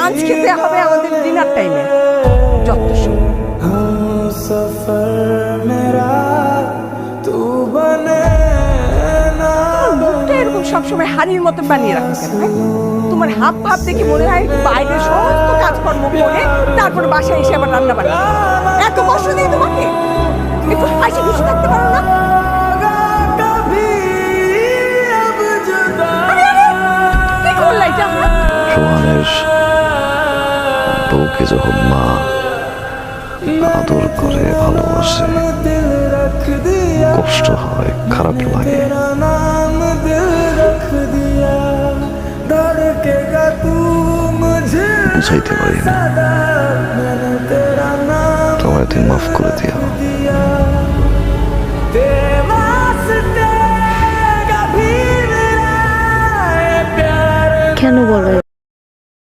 Lunch খেতে হবে আমাদের ডিনার টাইমে। যত সব মুখটা এরকম সবসময় হাড়ির মতো বানিয়ে রাখো কেন? তোমার হাব ভাব দেখে মনে হয় বাইরে সমস্ত কাজকর্ম করে তারপর বাসায় এসে আবার রান্না বান্না। এত কষ্ট দিই তোমাকে, একটু হাসি খুশি থাকতে পারো না? কি করলা এটা? রোহানের বউকে যখন মা আদর করে ভালোবাসে, কষ্ট হয়, খারাপ লাগে, বুঝাইতে পারি না। তোমায় তুই মাফ করে দিও। কেন বলো